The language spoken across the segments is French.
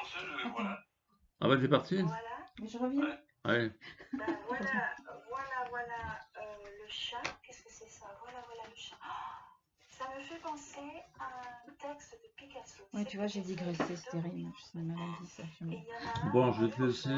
Attends. Ah bah t'es parti? Voilà. Mais je reviens. Ouais. Ouais. Ben voilà, voilà, le chat. Qu'est-ce que c'est ça? Voilà le chat. Ça me fait penser à un texte de Picasso. Oui, tu vois, j'ai digressé, c'est terrible. C'est une maladie, ça, chez moi. Bon, je vais te laisser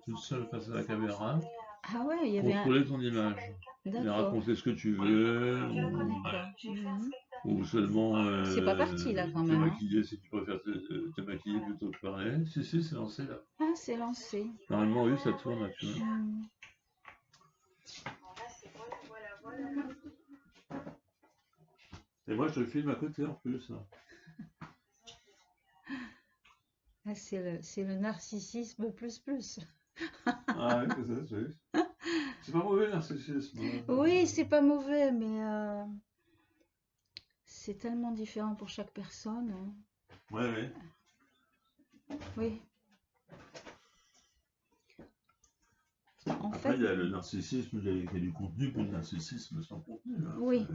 toute seule face à la caméra. Ah ouais, il y avait un... Contrôler ton image. Et D'accord. raconter ce que tu veux. D'accord. Ou seulement C'est pas parti, là, quand te même. Hein. maquiller si tu préfères te maquiller plutôt que parler. Si, c'est lancé là. Ah, c'est lancé. Normalement, oui, ça tourne actuellement. Et moi, je te filme à côté en plus. Ah, c'est le narcissisme plus. Ah oui, c'est pas mauvais le narcissisme. Oui, c'est pas mauvais, mais c'est tellement différent pour chaque personne. Hein. Ouais. Oui. En Après, fait, il y a le narcissisme, il y a du contenu, puis le narcissisme sans contenu. Hein. oui.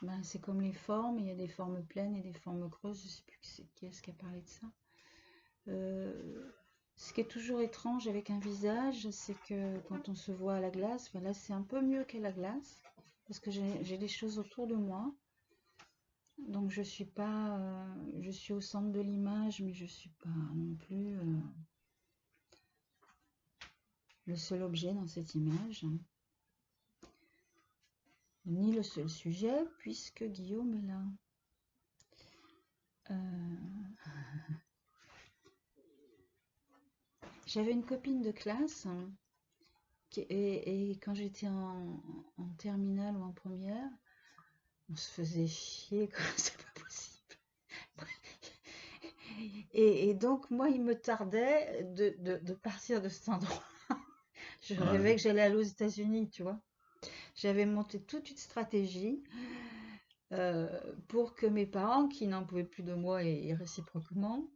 Ben, c'est comme les formes, il y a des formes pleines et des formes creuses. Je sais plus qui est-ce qui a parlé de ça. Ce qui est toujours étrange avec un visage, c'est que quand on se voit à la glace, ben là c'est un peu mieux qu'à la glace, parce que j'ai des choses autour de moi. Donc je suis pas, je suis au centre de l'image, mais je suis pas non plus le seul objet dans cette image, ni le seul sujet, puisque Guillaume est là. J'avais une copine de classe et quand j'étais en terminale ou en première, on se faisait chier, quoi, c'est pas possible. Et donc, moi, il me tardait de partir de cet endroit. Je rêvais que j'allais aller aux États-Unis, tu vois. J'avais monté toute une stratégie pour que mes parents, qui n'en pouvaient plus de moi et réciproquement,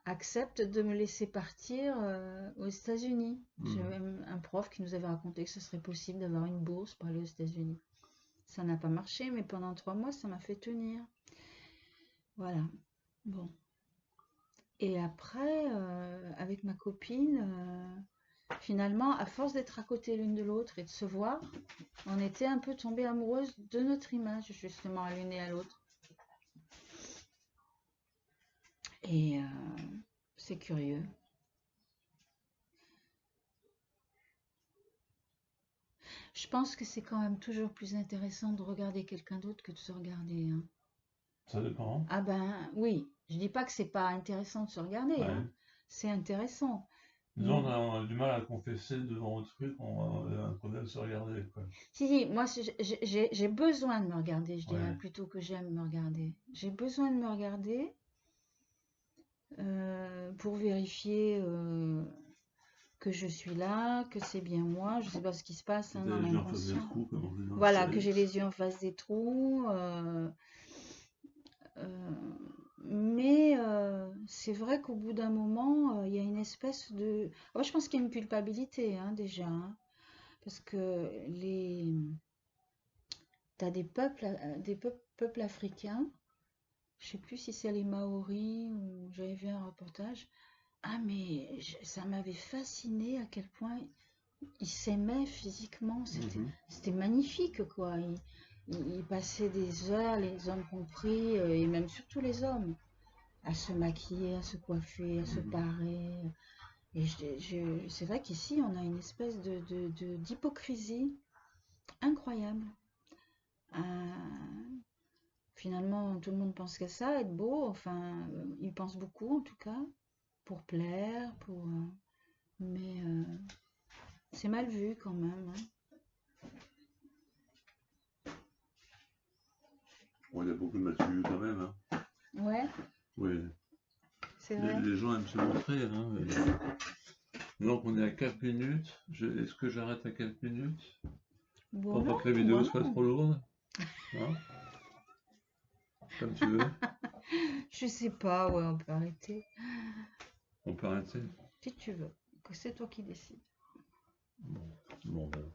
acceptent de me laisser partir aux États-Unis. J'avais même un prof qui nous avait raconté que ce serait possible d'avoir une bourse pour aller aux États-Unis. Ça n'a pas marché, mais pendant 3 mois, ça m'a fait tenir. Voilà. Bon. Et après, avec ma copine, finalement, à force d'être à côté l'une de l'autre et de se voir, on était un peu tombées amoureuses de notre image, justement, à l'une et à l'autre. Et c'est curieux. Je pense que c'est quand même toujours plus intéressant de regarder quelqu'un d'autre que de se regarder. Hein. Ça dépend. Ah ben oui, je dis pas que c'est pas intéressant de se regarder. Hein. C'est intéressant. Disons, on a du mal à confesser devant autrui qu'on a un problème de se regarder. Quoi. Si, moi j'ai besoin de me regarder, je dirais plutôt que j'aime me regarder. J'ai besoin de me regarder pour vérifier que je suis là, que c'est bien moi. Je sais pas ce qui se passe hein, dans l'inconscient. Voilà, que j'ai les yeux en face des trous. Mais c'est vrai qu'au bout d'un moment, il y a une espèce de... Oh, je pense qu'il y a une culpabilité hein, déjà. Hein, parce que t'as des peuples africains, je sais plus si c'est les Maoris ou j'avais vu un reportage. Ah mais ça m'avait fasciné à quel point ils s'aimaient physiquement. C'était magnifique quoi. Ils passaient des heures, les hommes compris, et même surtout les hommes, à se maquiller, à se coiffer, à se parer. Et c'est vrai qu'ici, on a une espèce d'hypocrisie incroyable. Finalement, tout le monde pense qu'à ça, être beau. Enfin, ils pensent beaucoup en tout cas, pour plaire, mais c'est mal vu quand même. Hein. Bon, il y a beaucoup de mal quand même. Hein. Ouais. Oui. C'est vrai. Les gens aiment se montrer. Hein, donc on est à 4 minutes. Est-ce que j'arrête à 4 minutes Bon, pour pas que la vidéo soit trop lourde hein. Comme tu veux. Je sais pas, ouais, on peut arrêter. On peut arrêter. Si tu veux, que c'est toi qui décides. Bon ben.